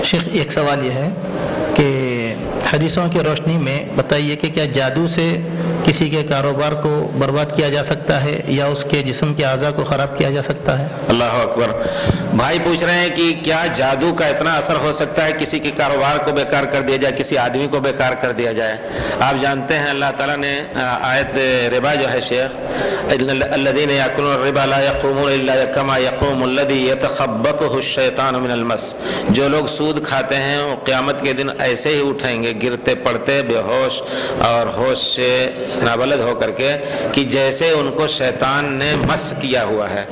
شیخ ایک سوال یہ ہے کہ حدیثوں کی روشنی میں بتائیے کہ کیا جادو سے کسی کے کاروبار کو برباد کیا جا سکتا ہے یا اس کے جسم کے اعضاء کو خراب کیا جا سکتا ہے؟ اللہ اکبر. بھائی پوچھ رہے ہیں کہ کیا جادو کا اتنا اثر ہو سکتا ہے کسی کے کاروبار کو بیکار کر دیا جائے، کسی آدمی کو بیکار کر دیا جائے؟ آپ جانتے ہیں اللہ تعالیٰ نے آیت ربا جو ہے شیخ، الذین یاکلون الربا لا یقومون الا کما یقوم الذی یتخبطہ الشیطان من المس، جو لوگ سود کھاتے ہیں وہ قیامت کے دن ایسے ہی اٹھیں گے گرتے پڑتے بے ہوش اور ہوش سے نابلد ہو کر کے کہ جیسے ان کو شیطان نے مس کیا ہوا ہے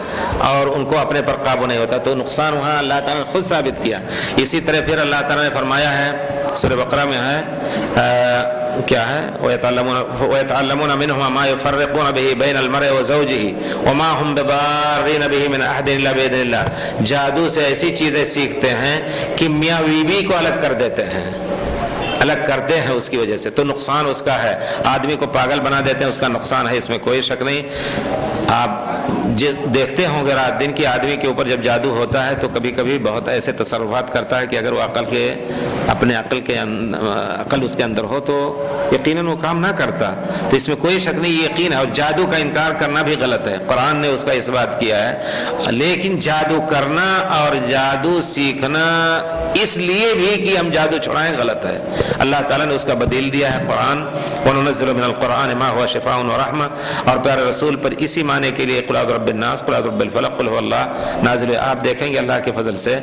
اور ان کو اپنے پر قابو نہیں ہوتا. تو نقصان وہاں اللہ تعالیٰ نے خود ثابت کیا. اسی طرح پھر اللہ تعالیٰ نے فرمایا ہے سورہ بقرہ میں ہے کیا ہے، وَيَتَعَلَّمُونَ مِنْهُمَا مَا يُفَرِّقُونَ بِهِ بَيْنَ الْمَرْءِ وَزَوْجِهِ وَمَا هُمْ بِضَارِّينَ بِهِ مِنْ أَحَدٍ إِلَّا بِإِذْنِ اللَّهِ. جادو سے ایسی چیزیں سیکھتے ہیں کہ میاں بیوی کو الگ کر دیتے ہیں، الگ کرتے ہیں اس کی وجہ سے، تو نقصان اس کا ہے. آدمی کو پاگل بنا دیتے ہیں، اس کا نقصان ہے، اس میں کوئی شک نہیں. آپ دیکھتے ہوں گے رات دن کی آدمی کے اوپر جب جادو ہوتا ہے تو کبھی کبھی بہت ایسے تصرفات کرتا ہے کہ اگر وہ اپنے عقل اس کے اندر ہو تو یقیناً وہ کام نہ کرتا. تو اس میں کوئی شک نہیں، یہ یقین ہے. اور جادو کا انکار کرنا بھی غلط ہے، قرآن نے اس کا اس بات کیا ہے. لیکن جادو کرنا اور جادو سیکھنا اس لیے بھی کہ ہم جادو چھڑائیں غلط ہے. اللہ تعالیٰ نے اس کا بدیل دیا ہے قرآن، وَنُنَزِّلُ مِنَ الْقُرْآنِ مَا هُوَ شِفَاءٌ وَرَحْمَةٌ، اور پیارے رسول پر اسی معنی کے لیے قُلْ اعوذ برب الناس، قُلْ اعوذ برب الفلق، قُلْ هُوَ اللَّهُ نازل. آپ دیکھیں گے اللہ کے فضل سے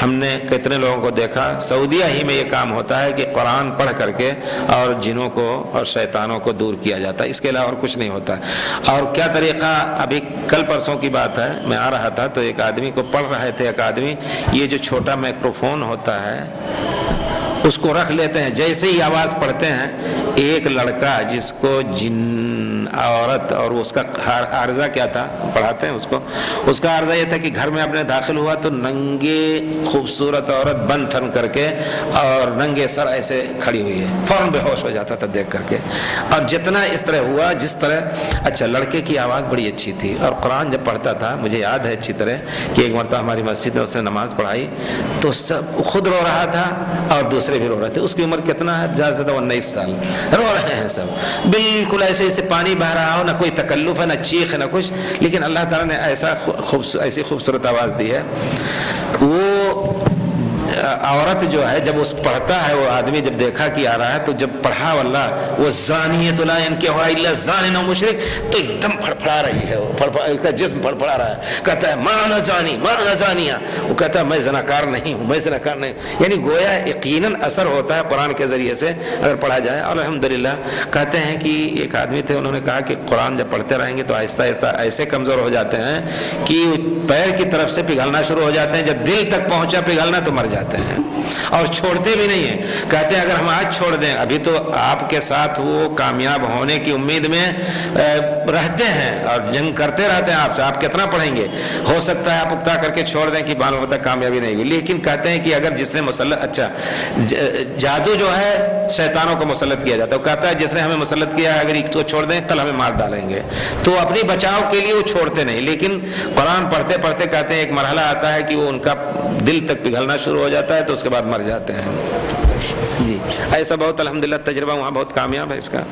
ہم نے کتنے لوگوں کو دیکھا، سعودیہ ہی میں یہ کام ہوتا ہے کہ قرآن پڑھ کر کے اور جنوں کو اور شیطانوں کو دور کیا جاتا ہے، اس کے علاوہ اور کچھ نہیں ہوتا. اور کیا طریقہ، ابھی کل پرسوں کی بات ہے، میں آ رہا تھا تو ایک آدمی کو پڑھ رہے تھے، ایک آدمی یہ جو چھوٹا مائکروفون ہوتا ہے اس کو رکھ لیتے ہیں، جیسے ہی آواز پڑھتے ہیں ایک لڑکا جس کو جن عورت، اور اس کا عارضہ کیا تھا پڑھاتے ہیں اس کا عارضہ یہ تھا کہ گھر میں اپنے داخل ہوا تو ننگے خوبصورت عورت بن ٹھن کر کے اور ننگے سر ایسے کھڑی ہوئی ہے، فوراً بے ہوش ہو جاتا تھا دیکھ کر کے. اور جتنا اس طرح ہوا جس طرح، اچھا لڑکے کی آواز بڑی اچھی تھی اور قرآن جب پڑھتا تھا مجھے یاد ہے اچھی طرح کہ ایک مرتبہ ہماری مسجد میں اس نے نماز پڑھائی تو سب خود رو رہا تھا اور دوسرے بھی رو رہے تھے. اس کی عمر کتنا ہے؟ زیادہ سے زیادہ 19 سال. رو رہے ہیں سب، بالکل ایسے ایسے پانی بہ رہا ہو، نہ کوئی تکلف ہے، نہ چیخ ہے، نہ کچھ. لیکن اللہ تعالیٰ نے ایسی خوبصورت آواز دی ہے. وہ عورت جو ہے جب اس پڑھتا ہے، وہ آدمی جب دیکھا کہ آ رہا ہے تو جب پڑھا واللہ وہ زانیۃ لا ینکحها الا زان و مشرک، تو ایک دم پھڑپڑا رہی ہے، اس کا جسم پھڑپڑا رہا ہے، کہتا ہے ما انا زانی ما انا زانیہ، وہ کہتا ہے میں زناکار نہیں ہوں، میں زناکار نہیں ہوں. یعنی گویا یقیناً اثر ہوتا ہے قرآن کے ذریعے سے اگر پڑھا جائے. اور الحمدللہ کہتے ہیں کہ ایک آدمی تھے، انہوں نے کہا کہ قرآن جب پڑھتے رہیں گے تو آہستہ آہستہ ایسے کمزور ہو جاتے ہیں کہ پیر کی طرف سے پگھلنا شروع ہو جاتے ہیں، جب دل تک پہنچا پگھلنا تو مر جاتے ہیں اور چھوڑتے بھی نہیں ہیں. کہتے ہیں اگر ہم آج چھوڑ دیں، ابھی تو آپ کے ساتھ وہ کامیاب ہونے کی امید میں رہتے ہیں اور جنگ کرتے رہتے ہیں آپ سے، آپ کتنا پڑھیں گے؟ ہو سکتا ہے آپ اکتا کر کے چھوڑ دیں کہ معلوم ہوتا کامیابی نہیں ہوگی. لیکن کہتے ہیں کہ اگر جس نے اچھا جادو جو ہے شیطانوں کو مسلط کیا جاتا ہے، وہ کہتا ہے جس نے ہمیں مسلط کیا ہے اگر اس کو چھوڑ دیں کل ہمیں مار ڈالیں گے، تو اپنی بچاؤ کے لیے وہ چھوڑتے نہیں. لیکن قرآن پڑھتے پڑھتے کہتے ہیں ایک مرحلہ آتا ہے کہ وہ ان کا دل تک پگھلنا شروع ہو جاتا ہے تو اس کے بعد مر جاتے ہیں. جی ایسا بہت الحمدللہ تجربہ وہاں بہت کامیاب ہے اس کا.